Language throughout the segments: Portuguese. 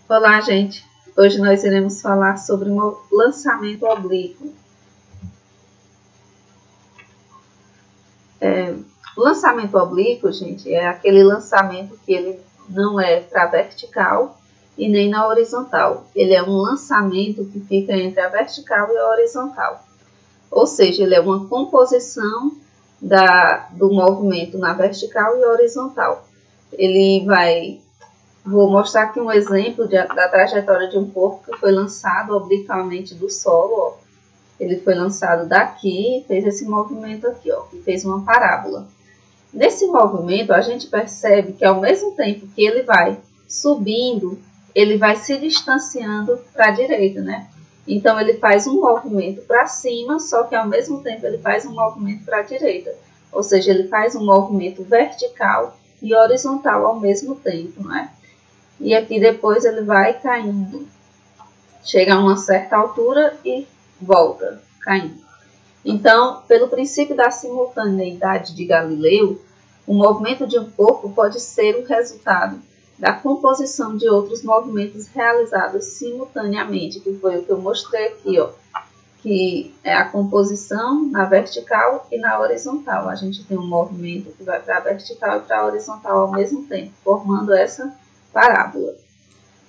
Olá, gente! Hoje nós iremos falar sobre o lançamento oblíquo. O lançamento oblíquo, gente, é aquele lançamento que ele não é para vertical e nem na horizontal. Ele é um lançamento que fica entre a vertical e a horizontal. Ou seja, ele é uma composição do movimento na vertical e horizontal. Vou mostrar aqui um exemplo da trajetória de um corpo que foi lançado obliquamente do solo. Ó. Ele foi lançado daqui e fez esse movimento aqui, ó, e fez uma parábola. Nesse movimento, a gente percebe que ao mesmo tempo que ele vai subindo, ele vai se distanciando para a direita, né? Então, ele faz um movimento para cima, só que ao mesmo tempo ele faz um movimento para a direita. Ou seja, ele faz um movimento vertical e horizontal ao mesmo tempo, né? E aqui depois ele vai caindo. Chega a uma certa altura e volta caindo. Então, pelo princípio da simultaneidade de Galileu, o movimento de um corpo pode ser o resultado da composição de outros movimentos realizados simultaneamente, que foi o que eu mostrei aqui, ó, que é a composição na vertical e na horizontal. A gente tem um movimento que vai para a vertical e para a horizontal ao mesmo tempo, formando essa parábola.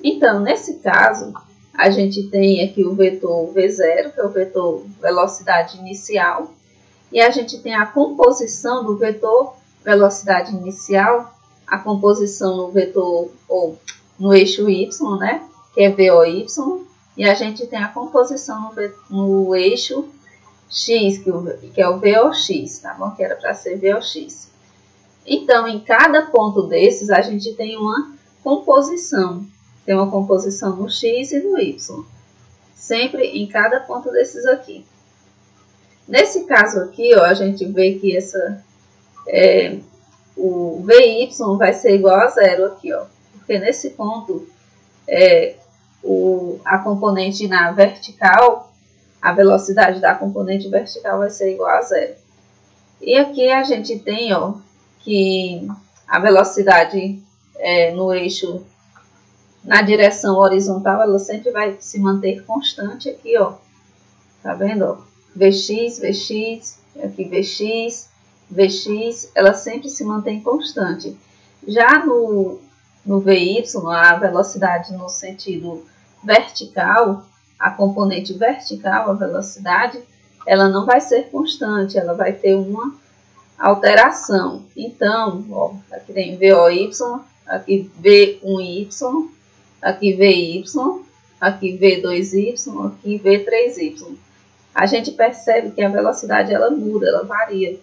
Então, nesse caso, a gente tem aqui o vetor V0, que é o vetor velocidade inicial, e a gente tem a composição do vetor velocidade inicial, a composição no vetor ou no eixo Y, né, que é VOY, e a gente tem a composição no eixo X, que é o VOX, tá bom? Que era para ser VOX. Então, em cada ponto desses, a gente tem uma composição. Tem uma composição no X e no Y. Sempre em cada ponto desses aqui. Nesse caso aqui, ó, a gente vê que o VY vai ser igual a zero aqui, ó. Porque nesse ponto, a componente na vertical, a velocidade da componente vertical vai ser igual a zero. E aqui a gente tem, ó, que a velocidade no eixo, na direção horizontal, ela sempre vai se manter constante aqui, ó. Tá vendo, ó? Vx, Vx, aqui Vx, Vx, ela sempre se mantém constante. Já no Vy, a velocidade no sentido vertical, a componente vertical, a velocidade, ela não vai ser constante, ela vai ter uma alteração. Então, ó, aqui tem VOY, aqui V1Y, aqui VY, aqui V2Y, aqui V3Y. A gente percebe que a velocidade ela muda, ela varia.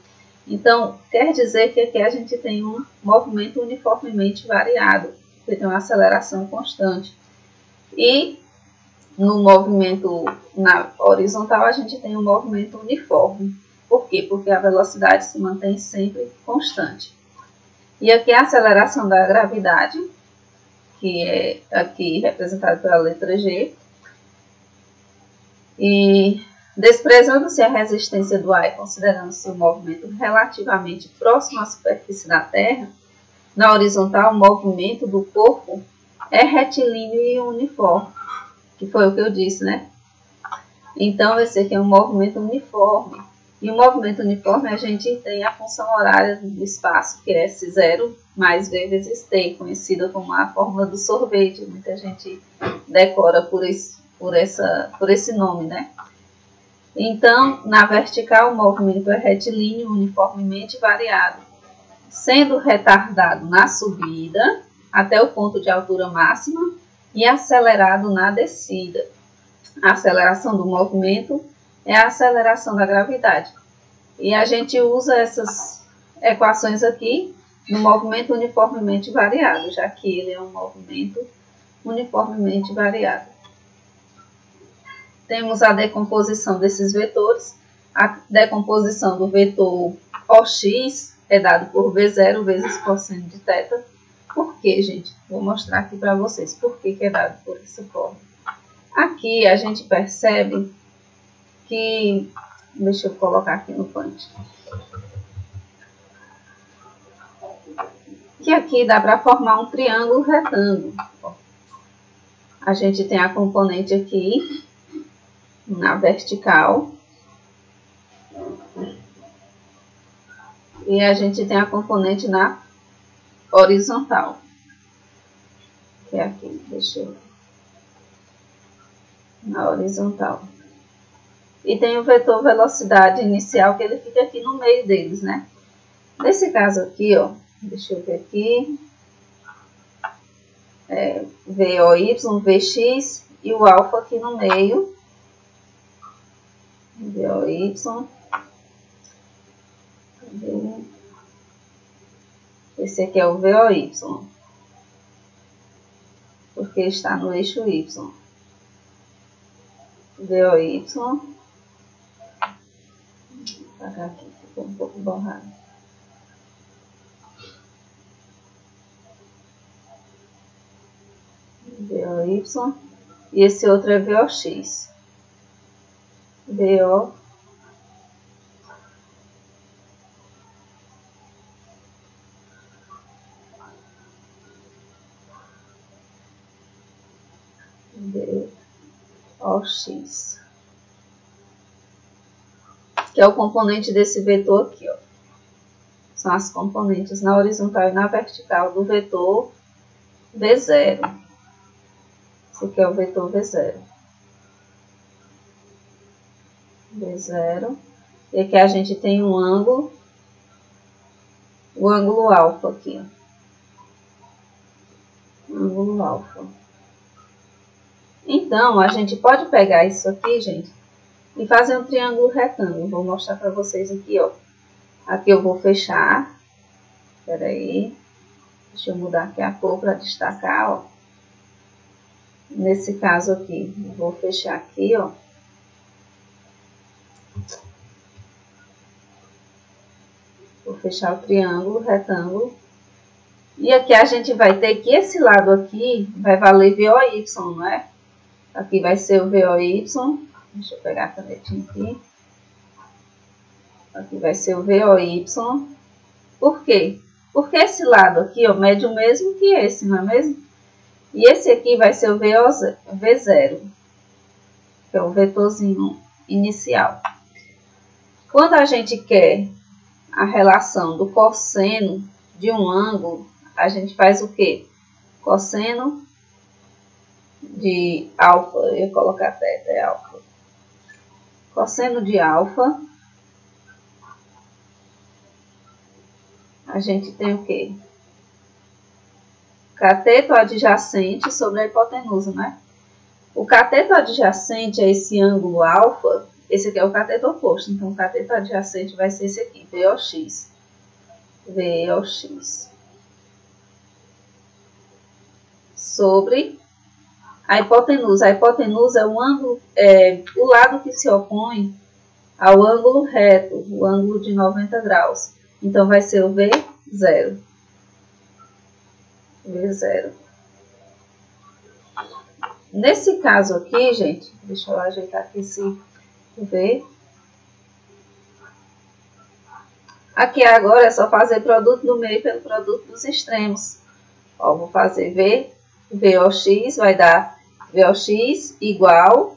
Então, quer dizer que aqui a gente tem um movimento uniformemente variado, que tem uma aceleração constante. E no movimento na horizontal a gente tem um movimento uniforme. Por quê? Porque a velocidade se mantém sempre constante. E aqui a aceleração da gravidade, que é aqui representada pela letra G. E desprezando-se a resistência do ar e considerando-se o movimento relativamente próximo à superfície da Terra, na horizontal o movimento do corpo é retilíneo e uniforme, que foi o que eu disse, né? Então, esse aqui é um movimento uniforme. E o movimento uniforme a gente tem a função horária do espaço, que é S0 mais V vezes T, conhecida como a fórmula do sorvete. Muita gente decora por esse nome, né? Então, na vertical, o movimento é retilíneo, uniformemente variado, sendo retardado na subida até o ponto de altura máxima e acelerado na descida. A aceleração do movimento é a aceleração da gravidade. E a gente usa essas equações aqui no movimento uniformemente variado, já que ele é um movimento uniformemente variado. Temos a decomposição desses vetores. A decomposição do vetor OX é dado por V0 vezes cosseno de θ. Por quê, gente? Vou mostrar aqui para vocês por que é dado por essa forma. Aqui a gente percebe que... Deixa eu colocar aqui no punch. Que aqui dá para formar um triângulo retângulo. A gente tem a componente aqui na vertical. E a gente tem a componente na horizontal. Que é aqui, deixa eu ver. Na horizontal. E tem o vetor velocidade inicial, que ele fica aqui no meio deles, né? Nesse caso aqui, ó, deixa eu ver aqui. VOY, VX e o alfa aqui no meio. VOY. Esse aqui é o VOY, porque está no eixo Y. VOY. Vou apagar aqui, ficou um pouco borrado. VOY. E esse outro é VOX. VO. VOX, que é o componente desse vetor aqui, ó. São as componentes na horizontal e na vertical do vetor V0. Esse aqui é o vetor V0. V0. E aqui a gente tem um ângulo, o ângulo alfa aqui, ó. Ângulo alfa. Então, a gente pode pegar isso aqui, gente, e fazer um triângulo retângulo. Vou mostrar para vocês aqui, ó. Aqui eu vou fechar. Espera aí. Deixa eu mudar aqui a cor para destacar, ó. Nesse caso aqui, eu vou fechar aqui, ó. Vou fechar o triângulo, retângulo. E aqui a gente vai ter que esse lado aqui vai valer VOY, não é? Aqui vai ser o VOY. Deixa eu pegar a canetinha aqui. Aqui vai ser o VOY. Por quê? Porque esse lado aqui, ó, mede o mesmo que esse, não é mesmo? E esse aqui vai ser o V0, que é o vetorzinho inicial. Quando a gente quer a relação do cosseno de um ângulo, a gente faz o quê? Cosseno de alfa, eu ia colocar θ, é alfa. Cosseno de alfa, a gente tem o quê? Cateto adjacente sobre a hipotenusa, né? O cateto adjacente é esse ângulo alfa, esse aqui é o cateto oposto, então o cateto adjacente vai ser esse aqui, VOX. VOX. Sobre a hipotenusa. A hipotenusa é o ângulo, o lado que se opõe ao ângulo reto, o ângulo de 90 graus. Então, vai ser o V0. V0. Nesse caso aqui, gente, deixa eu ajeitar aqui esse V. Aqui agora é só fazer produto do meio pelo produto dos extremos. Ó, vou fazer VOX, vai dar VOX igual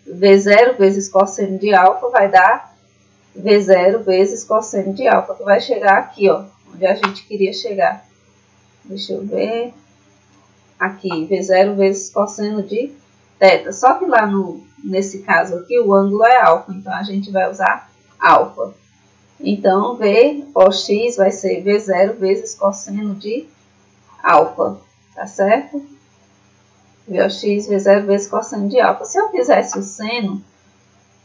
V0 vezes cosseno de alfa, vai dar V0 vezes cosseno de alfa, que vai chegar aqui, ó, onde a gente queria chegar. Deixa eu ver. Aqui, V0 vezes cosseno de θ. Só que lá nesse caso aqui, o ângulo é alfa, então a gente vai usar alfa. Então, VOX vai ser V0 vezes cosseno de alfa, tá certo? VOX, V0 vezes cosseno de alfa. Se eu fizesse o seno,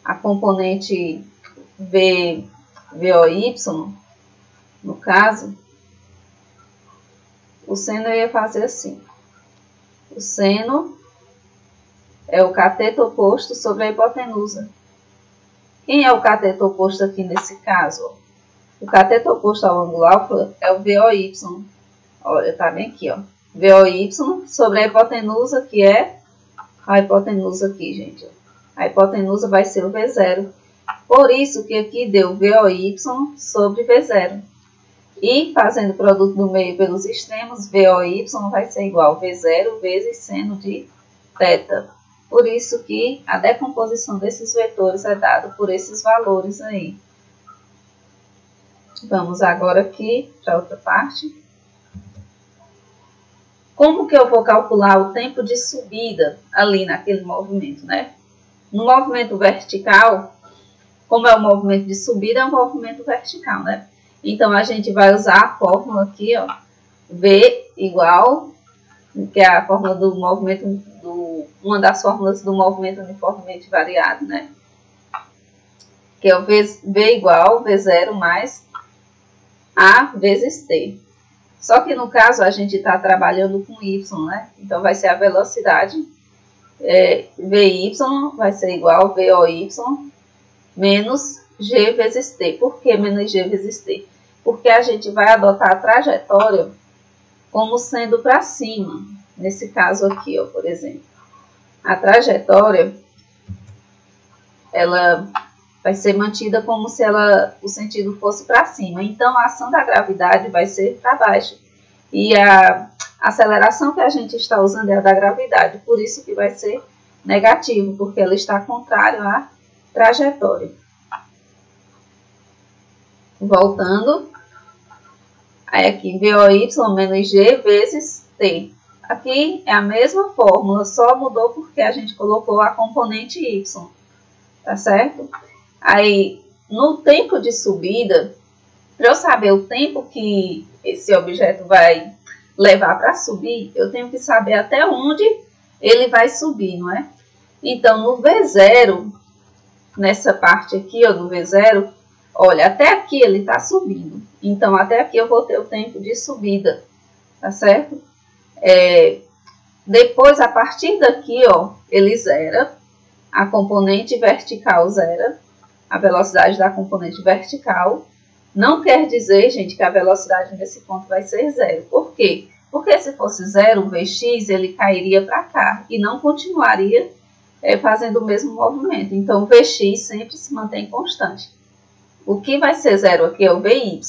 a componente VOY, no caso, o seno eu ia fazer assim. O seno é o cateto oposto sobre a hipotenusa. Quem é o cateto oposto aqui nesse caso? O cateto oposto ao ângulo alfa é o VOY. Olha, tá bem aqui, ó. VOY sobre a hipotenusa, que é a hipotenusa aqui, gente. A hipotenusa vai ser o V0. Por isso que aqui deu VOY sobre V0. E fazendo o produto do meio pelos extremos, VOY vai ser igual a V0 vezes seno de θ. Por isso que a decomposição desses vetores é dada por esses valores aí. Vamos agora aqui para outra parte. Como que eu vou calcular o tempo de subida ali naquele movimento, né? No movimento vertical, como é o movimento de subida, é um movimento vertical, né? Então, a gente vai usar a fórmula aqui, ó, V igual, que é a fórmula do movimento, uma das fórmulas do movimento uniformemente variado, né? Que é o V igual, V0 mais A vezes T. Só que no caso a gente está trabalhando com Y, né? Então vai ser a velocidade, VY vai ser igual a VOY menos G vezes T. Por que menos G vezes T? Porque a gente vai adotar a trajetória como sendo para cima. Nesse caso aqui, ó, por exemplo. A trajetória, ela vai ser mantida como se o sentido fosse para cima. Então, a ação da gravidade vai ser para baixo. E a aceleração que a gente está usando é a da gravidade. Por isso que vai ser negativo, porque ela está contrária à trajetória. Voltando. Aí aqui, VOY menos G vezes T. Aqui é a mesma fórmula, só mudou porque a gente colocou a componente Y. Tá certo? Aí, no tempo de subida, para eu saber o tempo que esse objeto vai levar para subir, eu tenho que saber até onde ele vai subir, não é? Então, no V0, nessa parte aqui, ó, do V0, olha, até aqui ele está subindo. Então, até aqui eu vou ter o tempo de subida, tá certo? Depois, a partir daqui, ó, ele zera, a componente vertical zera, a velocidade da componente vertical. Não quer dizer, gente, que a velocidade nesse ponto vai ser zero. Por quê? Porque se fosse zero, o Vx, ele cairia para cá e não continuaria fazendo o mesmo movimento. Então, o Vx sempre se mantém constante. O que vai ser zero aqui é o Vy,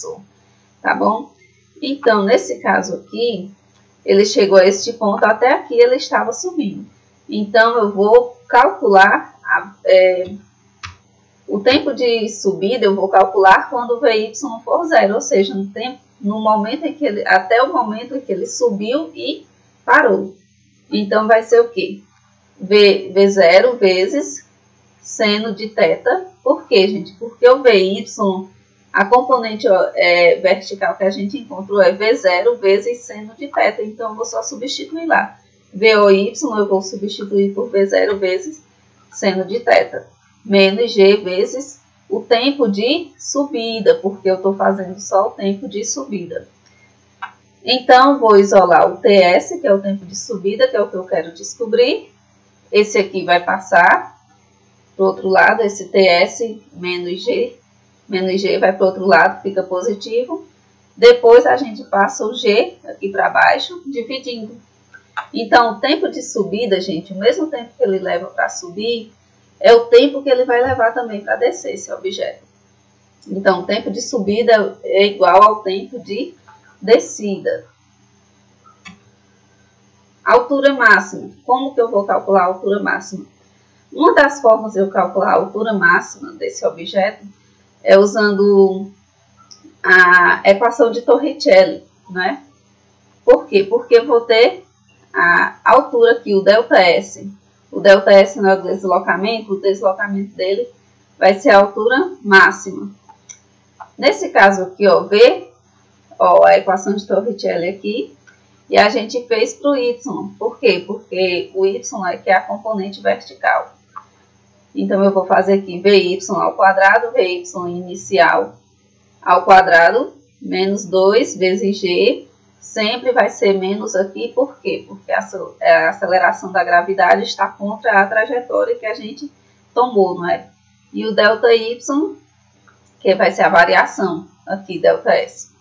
tá bom? Então, nesse caso aqui, ele chegou a este ponto, até aqui ele estava subindo. Então, eu vou calcular o tempo de subida, eu vou calcular quando o Vy for zero, ou seja, no momento em que até o momento em que ele subiu e parou. Então, vai ser o quê? V0 vezes seno de θ. Por quê, gente? Porque o Vy, a componente vertical que a gente encontrou é V0 vezes seno de θ. Então, eu vou só substituir lá. VOY eu vou substituir por V0 vezes seno de θ. Menos G vezes o tempo de subida, porque eu estou fazendo só o tempo de subida. Então, vou isolar o TS, que é o tempo de subida, que é o que eu quero descobrir. Esse aqui vai passar para o outro lado, esse TS menos G vai para o outro lado, fica positivo. Depois, a gente passa o G aqui para baixo, dividindo. Então, o tempo de subida, gente, o mesmo tempo que ele leva para subir, é o tempo que ele vai levar também para descer esse objeto. Então, o tempo de subida é igual ao tempo de descida. Altura máxima. Como que eu vou calcular a altura máxima? Uma das formas de eu calcular a altura máxima desse objeto é usando a equação de Torricelli, né? Por quê? Porque eu vou ter a altura aqui, o ΔS. O ΔS não é o deslocamento dele vai ser a altura máxima. Nesse caso aqui, ó, V, ó, a equação de Torricelli aqui, e a gente fez para o Y. Por quê? Porque o Y é que é a componente vertical. Então, eu vou fazer aqui Vy ao quadrado, Vy inicial ao quadrado, menos 2 vezes G, sempre vai ser menos aqui, por quê? Porque a aceleração da gravidade está contra a trajetória que a gente tomou, não é? E o ΔY, que vai ser a variação aqui, ΔS.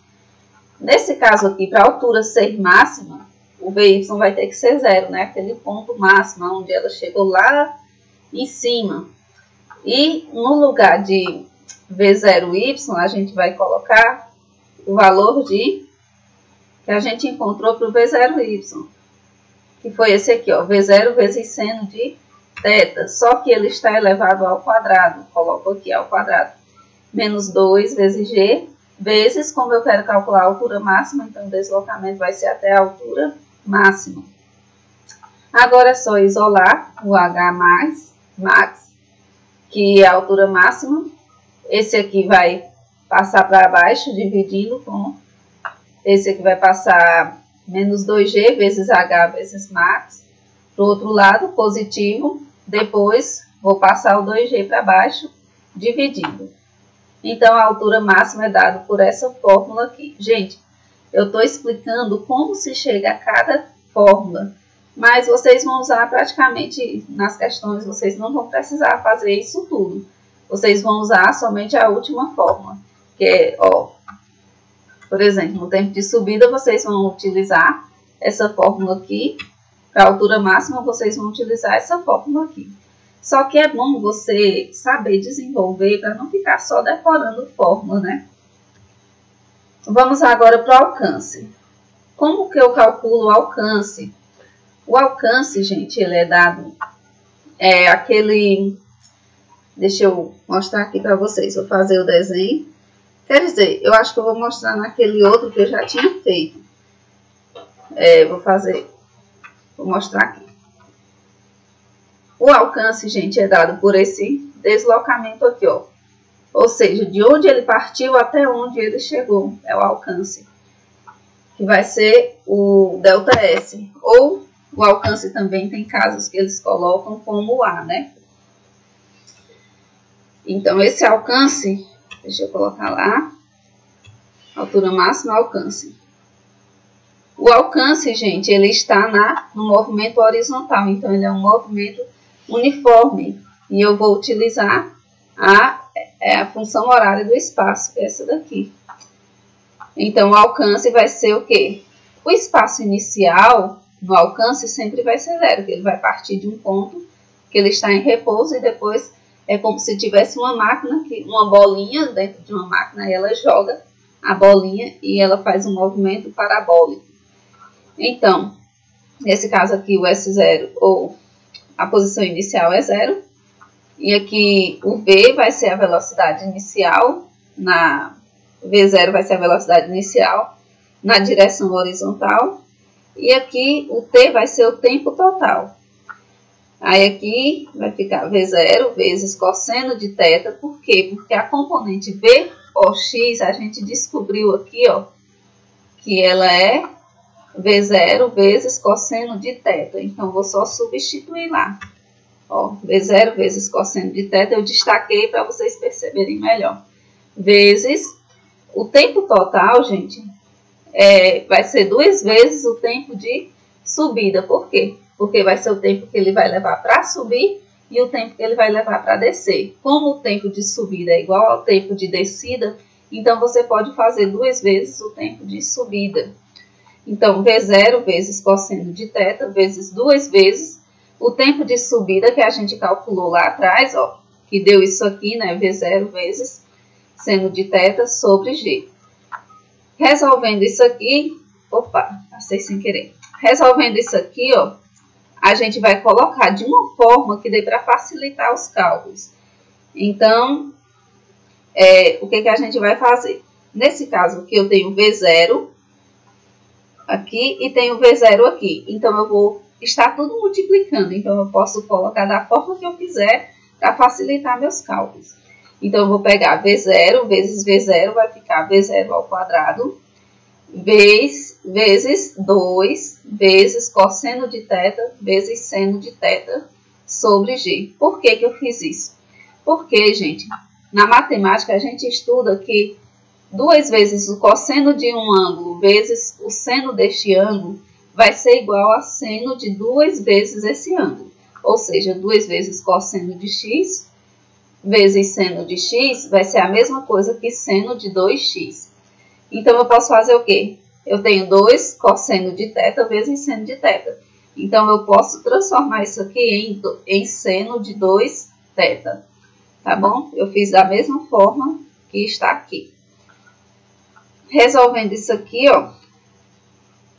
Nesse caso aqui, para a altura ser máxima, o Vy vai ter que ser zero, né? Aquele ponto máximo, onde ela chegou lá em cima. E no lugar de V0Y, a gente vai colocar o valor que a gente encontrou para o V0Y. que foi esse aqui, ó, V0 vezes seno de θ, só que ele está elevado ao quadrado, coloco aqui ao quadrado, menos 2 vezes g, vezes, como eu quero calcular a altura máxima, então o deslocamento vai ser até a altura máxima. Agora é só isolar o h max, que é a altura máxima. Esse aqui vai passar para baixo, dividindo com esse aqui vai passar menos 2g vezes h vezes max. Para o outro lado, positivo. Depois, vou passar o 2g para baixo, dividindo. Então, a altura máxima é dada por essa fórmula aqui. Gente, eu estou explicando como se chega a cada fórmula. Mas vocês vão usar praticamente nas questões, vocês não vão precisar fazer isso tudo. Vocês vão usar somente a última fórmula. Que é, ó, por exemplo, no tempo de subida, vocês vão utilizar essa fórmula aqui. Para a altura máxima, vocês vão utilizar essa fórmula aqui. Só que é bom você saber desenvolver para não ficar só decorando fórmula, né? Vamos agora para o alcance. Como que eu calculo o alcance? O alcance, gente, ele é dado... Deixa eu mostrar aqui para vocês. Vou fazer o desenho. Quer dizer, eu acho que eu vou mostrar naquele outro que eu já tinha feito. Vou mostrar aqui. O alcance, gente, é dado por esse deslocamento aqui, ó. Ou seja, de onde ele partiu até onde ele chegou. É o alcance. Que vai ser o ΔS. Ou o alcance também tem casos que eles colocam como A, né? Então, esse alcance, deixa eu colocar lá. Altura máxima, alcance. O alcance, gente, ele está no movimento horizontal. Então, ele é um movimento uniforme. E eu vou utilizar a função horária do espaço, que é essa daqui. Então, o alcance vai ser o quê? O espaço inicial no alcance sempre vai ser zero, porque ele vai partir de um ponto que ele está em repouso e depois é como se tivesse uma máquina, uma bolinha dentro de uma máquina, e ela joga a bolinha e ela faz um movimento parabólico. Então, nesse caso aqui, o S0, ou a posição inicial é zero, e aqui o V vai ser a velocidade inicial, V0 vai ser a velocidade inicial na direção horizontal, e aqui o T vai ser o tempo total. Aí aqui vai ficar V0 vezes cosseno de θ. Por quê? Porque a componente VOX a gente descobriu aqui, ó, que ela é V0 vezes cosseno de θ. Então, vou só substituir lá. Ó, V0 vezes cosseno de θ eu destaquei para vocês perceberem melhor. Vezes o tempo total, gente, vai ser 2 vezes o tempo de subida. Por quê? Porque vai ser o tempo que ele vai levar para subir e o tempo que ele vai levar para descer. Como o tempo de subida é igual ao tempo de descida, então você pode fazer 2 vezes o tempo de subida. Então, V0 vezes cosseno de θ vezes 2 vezes o tempo de subida que a gente calculou lá atrás, ó, que deu isso aqui, né? V0 vezes seno de θ sobre G. Resolvendo isso aqui, opa, passei sem querer. Resolvendo isso aqui, ó, a gente vai colocar de uma forma que dê para facilitar os cálculos. Então, o que a gente vai fazer? Nesse caso aqui, eu tenho V0 aqui e tenho V0 aqui. Então, eu vou estar tudo multiplicando. Então, eu posso colocar da forma que eu quiser para facilitar meus cálculos. Então, eu vou pegar V0 vezes V0, vai ficar V0 ao quadrado, vezes 2 vezes cosseno de θ vezes seno de θ sobre G. Por que eu fiz isso? Porque, gente, na matemática a gente estuda que 2 vezes o cosseno de um ângulo vezes o seno deste ângulo vai ser igual a seno de 2 vezes esse ângulo. Ou seja, 2 vezes cosseno de x vezes seno de x vai ser a mesma coisa que seno de 2x. Então, eu posso fazer o quê? Eu tenho 2 cosseno de θ vezes seno de θ. Então, eu posso transformar isso aqui em seno de 2θ. Tá bom? Eu fiz da mesma forma que está aqui. Resolvendo isso aqui, ó.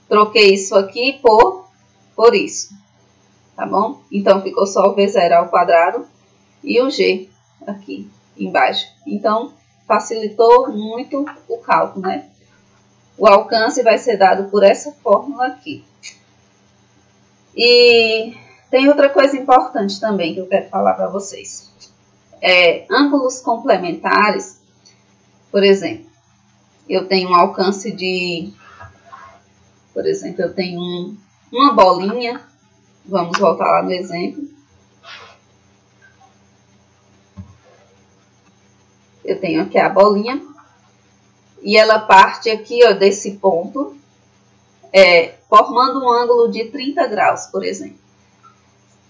Troquei isso aqui por por isso, tá bom? Então, ficou só o V0 ao quadrado e o G aqui embaixo. Então, facilitou muito o cálculo, né? O alcance vai ser dado por essa fórmula aqui. E tem outra coisa importante também que eu quero falar para vocês. Ângulos complementares, por exemplo, eu tenho um alcance de, por exemplo, eu tenho uma bolinha, vamos voltar lá no exemplo. Eu tenho aqui a bolinha e ela parte aqui, ó, desse ponto, formando um ângulo de 30 graus, por exemplo.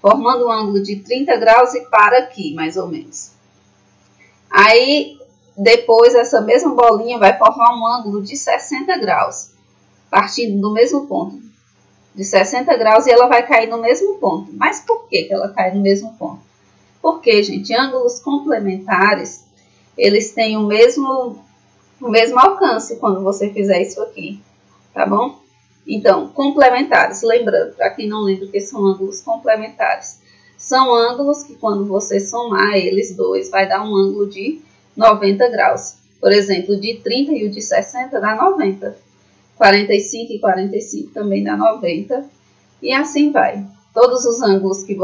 Formando um ângulo de 30 graus e para aqui, mais ou menos. Aí, depois, essa mesma bolinha vai formar um ângulo de 60 graus, partindo do mesmo ponto. De 60 graus e ela vai cair no mesmo ponto. Mas por que ela cai no mesmo ponto? Porque, gente, ângulos complementares, eles têm o mesmo alcance quando você fizer isso aqui, tá bom? Então, complementares, lembrando, para quem não lembra o que são ângulos complementares, são ângulos que quando você somar eles dois, vai dar um ângulo de 90 graus. Por exemplo, o de 30 e o de 60 dá 90. 45 e 45 também dá 90. E assim vai. Todos os ângulos que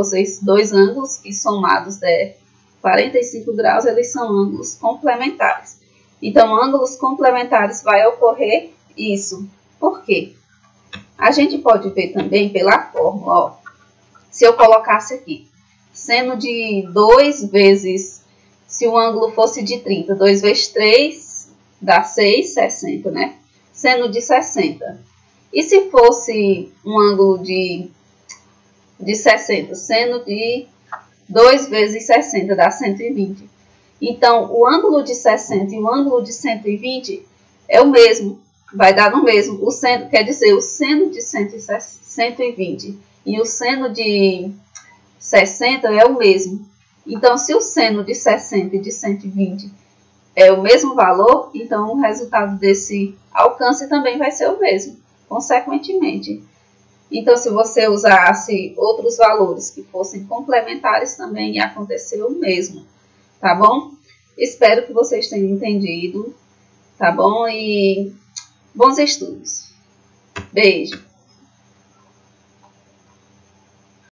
dois ângulos que somados der 45 graus, eles são ângulos complementares. Então, ângulos complementares vai ocorrer isso. Por quê? A gente pode ver também pela fórmula, ó. Se eu colocasse aqui, seno de 2 vezes, se o ângulo fosse de 30, 2 vezes 3 dá 6, 60, né? Seno de 60. E se fosse um ângulo de 60, seno de 2 vezes 60 dá 120. Então, o ângulo de 60 e o ângulo de 120 é o mesmo. Vai dar no mesmo. O seno, quer dizer, o seno de 120 e o seno de 60 é o mesmo. Então, se o seno de 60 e de 120 é o mesmo valor, então o resultado desse alcance também vai ser o mesmo, consequentemente. Então, se você usasse outros valores que fossem complementares, também ia acontecer o mesmo, tá bom? Espero que vocês tenham entendido, tá bom? E bons estudos. Beijo!